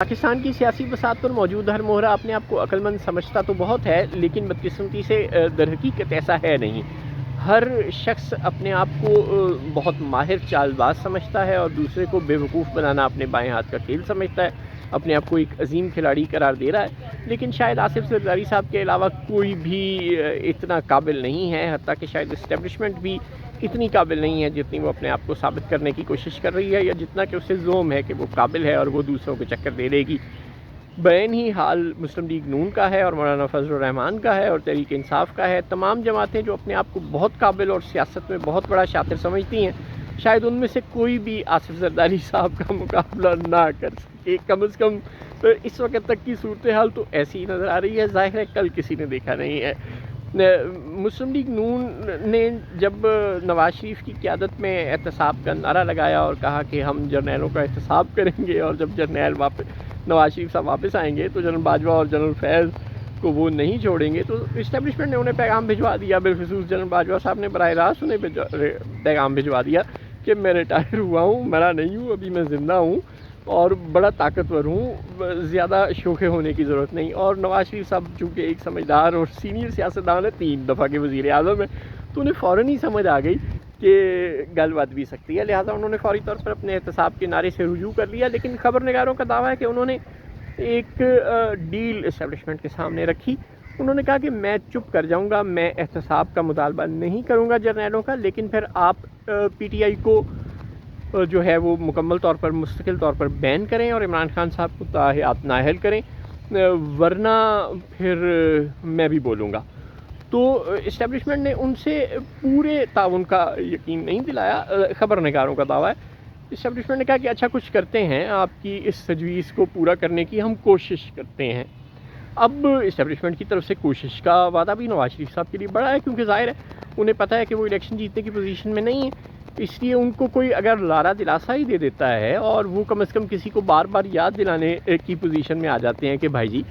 پاکستان کی سیاسی بساط پر موجود ہر مہرہ اپنے آپ کو عقل مند سمجھتا تو بہت ہے، لیکن بدقسمتی سے در حقیقت ایسا ہے نہیں۔ ہر شخص اپنے آپ کو بہت ماہر چال باز سمجھتا ہے اور دوسرے کو بے وقوف بنانا اپنے بائیں ہاتھ کا کھیل سمجھتا ہے، اپنے آپ کو ایک عظیم کھلاڑی قرار دے رہا ہے۔ لیکن شاید آصف زرداری صاحب کے علاوہ کوئی بھی اتنا قابل نہیں ہے، حتیٰ کہ شاید اسٹیبلشمنٹ بھی اتنی قابل نہیں ہے جتنی وہ اپنے آپ کو ثابت کرنے کی کوشش کر رہی ہے، یا جتنا کہ اسے زوم ہے کہ وہ قابل ہے اور وہ دوسروں کو چکر دے دے گی۔ بین ہی حال مسلم لیگ نون کا ہے اور مولانا فضل الرحمان کا ہے اور تحریک انصاف کا ہے۔ تمام جماعتیں جو اپنے آپ کو بہت قابل اور سیاست میں بہت بڑا شاطر سمجھتی ہیں، شاید ان میں سے کوئی بھی آصف زرداری صاحب کا مقابلہ نہ کر سکے۔ کم از کم اس وقت تک کی صورتحال تو ایسی ہی نظر آ رہی ہے۔ ظاہر ہے کل کسی نے دیکھا نہیں ہے۔ مسلم لیگ نون نے جب نواز شریف کی قیادت میں احتساب کا نعرہ لگایا اور کہا کہ ہم جرنیلوں کا احتساب کریں گے، اور جب جرنیل نواز شریف صاحب واپس آئیں گے تو جنرل باجوہ اور جنرل فیض کو وہ نہیں چھوڑیں گے، تو اسٹیبلشمنٹ نے انہیں پیغام بھجوا دیا۔ بالخصوص جنرل باجوہ صاحب نے براہ راست انہیں پیغام بھجوا دیا کہ میں ریٹائر ہوا ہوں، مرا نہیں ہوں، ابھی میں زندہ ہوں اور بڑا طاقتور ہوں، زیادہ شوخے ہونے کی ضرورت نہیں۔ اور نواز شریف صاحب چونکہ ایک سمجھدار اور سینئر سیاستدان ہے، 3 دفعہ کے وزیر اعظم ہے، تو انہیں فوراً ہی سمجھ آ گئی کہ گل بات بھی سکتی ہے، لہٰذا انہوں نے فوری طور پر اپنے احتساب کے نعرے سے رجوع کر لیا۔ لیکن خبر نگاروں کا دعویٰ ہے کہ انہوں نے ایک ڈیل اسٹیبلشمنٹ کے سامنے رکھی۔ انہوں نے کہا کہ میں چپ کر جاؤں گا، میں احتساب کا مطالبہ نہیں کروں گا جرنیلوں کا، لیکن پھر آپ پی ٹی آئی کو جو ہے وہ مکمل طور پر مستقل طور پر بین کریں اور عمران خان صاحب کو تاحیات نااہل کریں، ورنہ پھر میں بھی بولوں گا۔ تو اسٹیبلشمنٹ نے ان سے پورے تعاون کا یقین نہیں دلایا، خبر نگاروں کا دعویٰ ہے۔ اسٹیبلشمنٹ نے کہا کہ اچھا کچھ کرتے ہیں، آپ کی اس تجویز کو پورا کرنے کی ہم کوشش کرتے ہیں۔ اب اسٹیبلشمنٹ کی طرف سے کوشش کا وعدہ بھی نواز شریف صاحب کے لیے بڑا ہے، کیونکہ ظاہر ہے انہیں پتہ ہے کہ وہ الیکشن جیتنے کی پوزیشن میں نہیں ہے، اس لیے ان کو کوئی اگر لارا دلاسا ہی دے دیتا ہے اور وہ کم از کم کسی کو بار بار یاد دلانے کی پوزیشن میں آ جاتے ہیں کہ بھائی جی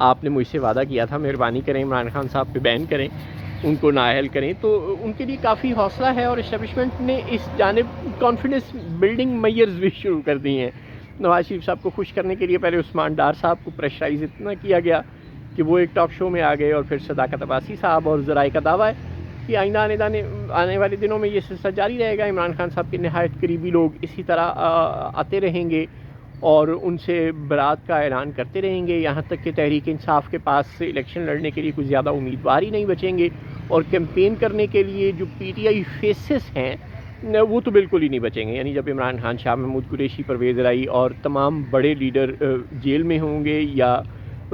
آپ نے مجھ سے وعدہ کیا تھا، مہربانی کریں عمران خان صاحب پہ بین کریں، ان کو نااہل کریں، تو ان کے لیے کافی حوصلہ ہے۔ اور اسٹیبلشمنٹ نے اس جانب کانفیڈنس بلڈنگ میئرز بھی شروع کر دی ہیں۔ نواز شریف صاحب کو خوش کرنے کے لیے پہلے عثمان ڈار صاحب کو پریشرائز اتنا کیا گیا کہ وہ ایک ٹاک شو میں آ گئے، اور پھر صداقت عباسی صاحب اور ذرائع کا دعویٰ ہے کہ آئندہ آنے والے دنوں میں یہ سلسلہ جاری رہے گا۔ عمران خان صاحب کے نہایت قریبی لوگ اسی طرح آتے رہیں گے اور ان سے برات کا اعلان کرتے رہیں گے، یہاں تک کہ تحریک انصاف کے پاس سے الیکشن لڑنے کے لیے کچھ زیادہ امیدوار ہی نہیں بچیں گے، اور کیمپین کرنے کے لیے جو پی ٹی آئی فیسز ہیں وہ تو بالکل ہی نہیں بچیں گے۔ یعنی جب عمران خان، شاہ محمود قریشی، پرویز رائی اور تمام بڑے لیڈر جیل میں ہوں گے یا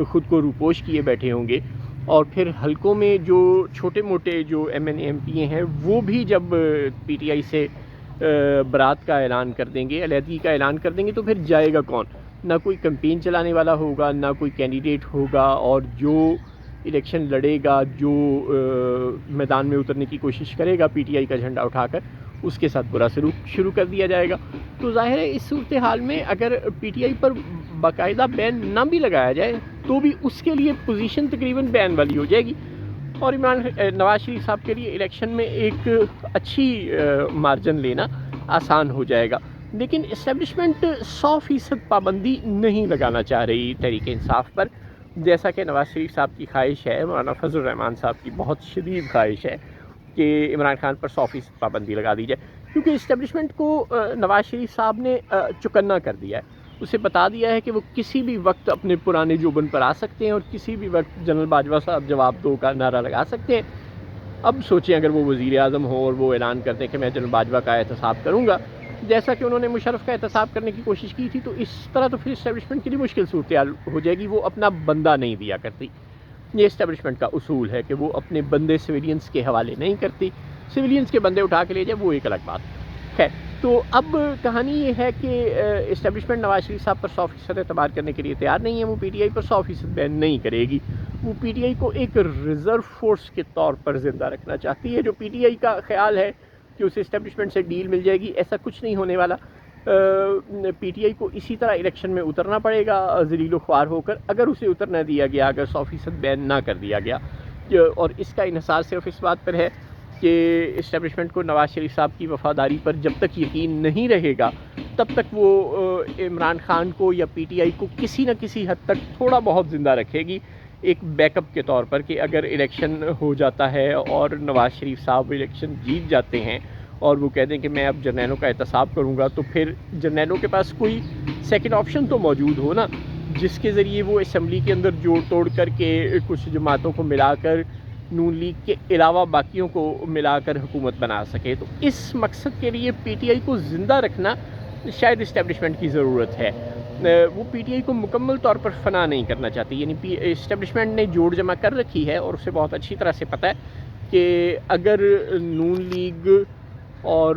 خود کو روپوش کیے بیٹھے ہوں گے، اور پھر حلقوں میں جو چھوٹے موٹے جو M N A M P ہیں وہ بھی جب پی ٹی آئی سے برات کا اعلان کر دیں گے، علیحدگی کا اعلان کر دیں گے، تو پھر جائے گا کون؟ نہ کوئی کمپین چلانے والا ہوگا، نہ کوئی کینڈیڈیٹ ہوگا، اور جو الیکشن لڑے گا، جو میدان میں اترنے کی کوشش کرے گا پی ٹی آئی کا جھنڈا اٹھا کر، اس کے ساتھ برا سلوک شروع کر دیا جائے گا۔ تو ظاہر ہے اس صورتحال میں اگر پی ٹی آئی پر باقاعدہ بین نہ بھی لگایا جائے تو بھی اس کے لیے پوزیشن تقریباً بین والی ہو جائے گی، اور نواز شریف صاحب کے لیے الیکشن میں ایک اچھی مارجن لینا آسان ہو جائے گا۔ لیکن اسٹیبلشمنٹ 100% پابندی نہیں لگانا چاہ رہی تحریک انصاف پر، جیسا کہ نواز شریف صاحب کی خواہش ہے، مولانا فضل الرحمان صاحب کی بہت شدید خواہش ہے کہ عمران خان پر 100% پابندی لگا دی جائے، کیونکہ اسٹیبلشمنٹ کو نواز شریف صاحب نے چکنا کر دیا ہے، اسے بتا دیا ہے کہ وہ کسی بھی وقت اپنے پرانے جوبن پر آ سکتے ہیں اور کسی بھی وقت جنرل باجوہ صاحب جواب دو کا نعرہ لگا سکتے ہیں۔ اب سوچیں اگر وہ وزیر اعظم ہوں اور وہ اعلان کرتے ہیں کہ میں جنرل باجوہ کا احتساب کروں گا، جیسا کہ انہوں نے مشرف کا احتساب کرنے کی کوشش کی تھی، تو اس طرح تو پھر اسٹیبلشمنٹ کے لیے مشکل صورتحال ہو جائے گی، وہ اپنا بندہ نہیں دیا کرتی۔ یہ اسٹیبلشمنٹ کا اصول ہے کہ وہ اپنے بندے سویلینز کے حوالے نہیں کرتی، سویلینز کے بندے اٹھا کے لے جائے وہ ایک الگ بات ہے۔ تو اب کہانی یہ ہے کہ اسٹیبلشمنٹ نواز شریف صاحب پر 100% اعتبار کرنے کے لیے تیار نہیں ہے، وہ پی ٹی آئی پر 100% بین نہیں کرے گی، وہ پی ٹی آئی کو ایک ریزرو فورس کے طور پر زندہ رکھنا چاہتی ہے۔ جو پی ٹی آئی کا خیال ہے کہ اسے اسٹیبلشمنٹ سے ڈیل مل جائے گی، ایسا کچھ نہیں ہونے والا۔ پی ٹی آئی کو اسی طرح الیکشن میں اترنا پڑے گا ذلیل و خوار ہو کر، اگر اسے اترنا دیا گیا، اگر 100% بین نہ کر دیا گیا، اور اس کا انحصار صرف اس بات پر ہے کہ اسٹیبلشمنٹ کو نواز شریف صاحب کی وفاداری پر جب تک یقین نہیں رہے گا تب تک وہ عمران خان کو یا پی ٹی آئی کو کسی نہ کسی حد تک تھوڑا بہت زندہ رکھے گی، ایک بیک اپ کے طور پر، کہ اگر الیکشن ہو جاتا ہے اور نواز شریف صاحب الیکشن جیت جاتے ہیں اور وہ کہہ دیں کہ میں اب جرنیلوں کا احتساب کروں گا، تو پھر جرنیلوں کے پاس کوئی سیکنڈ آپشن تو موجود ہو نا، جس کے ذریعے وہ اسمبلی کے اندر جوڑ توڑ کر کے کچھ جماعتوں کو ملا کر نون لیگ کے علاوہ باقیوں کو ملا کر حکومت بنا سکے۔ تو اس مقصد کے لیے پی ٹی آئی کو زندہ رکھنا شاید اسٹیبلشمنٹ کی ضرورت ہے۔ وہ پی ٹی آئی کو مکمل طور پر فنا نہیں کرنا چاہتی، یعنی اسٹیبلشمنٹ نے جوڑ جمع کر رکھی ہے اور اسے بہت اچھی طرح سے پتہ ہے کہ اگر نون لیگ اور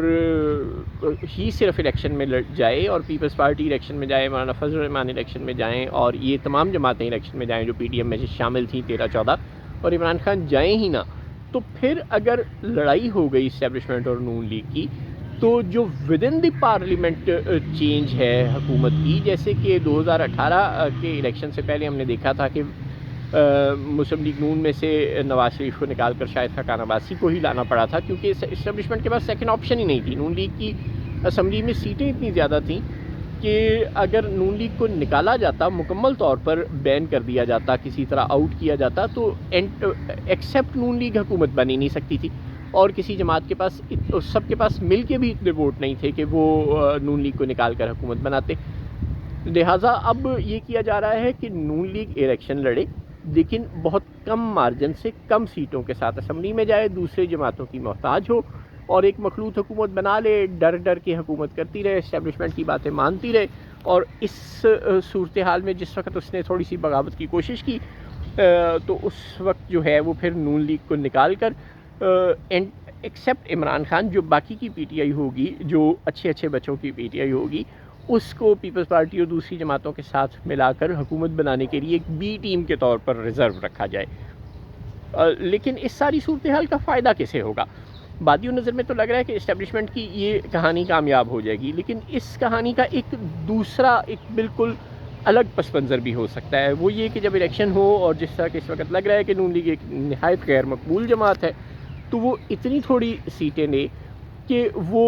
ہی صرف الیکشن میں لڑ جائے اور پیپلز پارٹی الیکشن میں جائے، مولانا فضل الرحمان الیکشن میں جائیں اور یہ تمام جماعتیں الیکشن میں جائیں جو پی ٹی ایم میں شامل تھیں 13-14، اور عمران خان جائیں ہی نہ، تو پھر اگر لڑائی ہو گئی اسٹیبلشمنٹ اور نون لیگ کی، تو جو with in the parliament change ہے حکومت کی، جیسے کہ 2018 کے الیکشن سے پہلے ہم نے دیکھا تھا کہ مسلم لیگ نون میں سے نواز شریف کو نکال کر شاید حقان عباسی کو ہی لانا پڑا تھا، کیونکہ اسٹیبلشمنٹ کے پاس سیکنڈ آپشن ہی نہیں تھی۔ نون لیگ کی اسمبلی میں سیٹیں اتنی زیادہ تھیں کہ اگر نون لیگ کو نکالا جاتا، مکمل طور پر بین کر دیا جاتا، کسی طرح آؤٹ کیا جاتا، تو ایکسیپٹ نون لیگ حکومت بن ہی نہیں سکتی تھی، اور کسی جماعت کے پاس، سب کے پاس مل کے بھی اتنے ووٹ نہیں تھے کہ وہ نون لیگ کو نکال کر حکومت بناتے۔ لہٰذا اب یہ کیا جا رہا ہے کہ نون لیگ الیکشن لڑے، لیکن بہت کم مارجن سے، کم سیٹوں کے ساتھ اسمبلی میں جائے، دوسرے جماعتوں کی محتاج ہو اور ایک مخلوط حکومت بنا لے، ڈر ڈر کے حکومت کرتی رہے، اسٹیبلشمنٹ کی باتیں مانتی رہے، اور اس صورتحال میں جس وقت اس نے تھوڑی سی بغاوت کی کوشش کی تو اس وقت جو ہے وہ پھر نون لیگ کو نکال کر ایکسیپٹ عمران خان، جو باقی کی پی ٹی آئی ہوگی، جو اچھے بچوں کی پی ٹی آئی ہوگی، اس کو پیپلز پارٹی اور دوسری جماعتوں کے ساتھ ملا کر حکومت بنانے کے لیے ایک بی ٹیم کے طور پر ریزرو رکھا جائے۔ لیکن اس ساری صورتحال کا فائدہ کسے ہوگا؟ بادیوں نظر میں تو لگ رہا ہے کہ اسٹیبلشمنٹ کی یہ کہانی کامیاب ہو جائے گی، لیکن اس کہانی کا ایک دوسرا، ایک بالکل الگ پس منظر بھی ہو سکتا ہے۔ وہ یہ کہ جب الیکشن ہو اور جس طرح کہ اس وقت لگ رہا ہے کہ نون لیگ ایک نہایت غیر مقبول جماعت ہے، تو وہ اتنی تھوڑی سیٹیں لے کہ وہ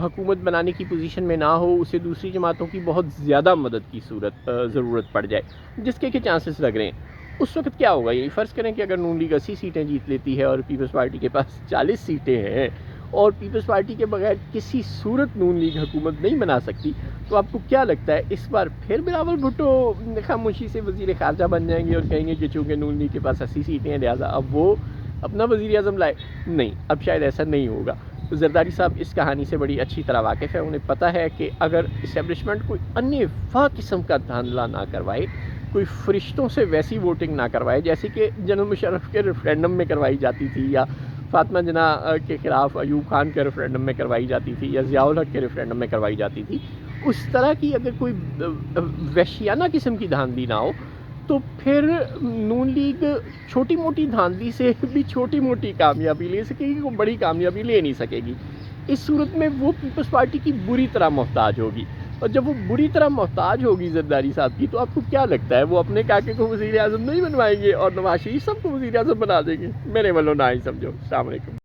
حکومت بنانے کی پوزیشن میں نہ ہو، اسے دوسری جماعتوں کی بہت زیادہ مدد کی ضرورت پڑ جائے، جس کے چانسز لگ رہے ہیں۔ اس وقت کیا ہوگا؟ یہ فرض کریں کہ اگر نون لیگ 80 سیٹیں جیت لیتی ہے اور پیپلز پارٹی کے پاس 40 سیٹیں ہیں، اور پیپلز پارٹی کے بغیر کسی صورت نون لیگ حکومت نہیں بنا سکتی، تو آپ کو کیا لگتا ہے اس بار پھر بلاول بھٹو خاموشی سے وزیر خارجہ بن جائیں گے اور کہیں گے کہ چونکہ نون لیگ کے پاس 80 سیٹیں ہیں لہٰذا اب وہ اپنا وزیر اعظم لائے؟ نہیں، اب شاید ایسا نہیں ہوگا۔ زرداری صاحب اس کہانی سے بڑی اچھی طرح واقف ہے، انہیں پتہ ہے کہ اگر اسٹیبلشمنٹ کوئی انواع قسم کا دھاندلا نہ کروائے، کوئی فرشتوں سے ویسی ووٹنگ نہ کروائے جیسے کہ جنرل مشرف کے ریفرینڈم میں کروائی جاتی تھی، یا فاطمہ جناح کے خلاف ایوب خان کے ریفرینڈم میں کروائی جاتی تھی، یا ضیاء الحق کے ریفرینڈم میں کروائی جاتی تھی، اس طرح کی اگر کوئی وحشیانہ قسم کی دھاندلی نہ ہو، تو پھر نون لیگ چھوٹی موٹی دھاندلی سے بھی چھوٹی موٹی کامیابی لے سکے گی، کوئی بڑی کامیابی لے نہیں سکے گی۔ اس صورت میں وہ پیپلز پارٹی کی بری طرح محتاج ہوگی، اور جب وہ بری طرح محتاج ہوگی زرداری صاحب کی، تو آپ کو کیا لگتا ہے وہ اپنے کاکے کو وزیر اعظم نہیں بنوائیں گے اور نواز شریف صاحب کو وزیر اعظم بنا دیں گے؟ میرے والوں نہ ہی سمجھو۔ السلام علیکم۔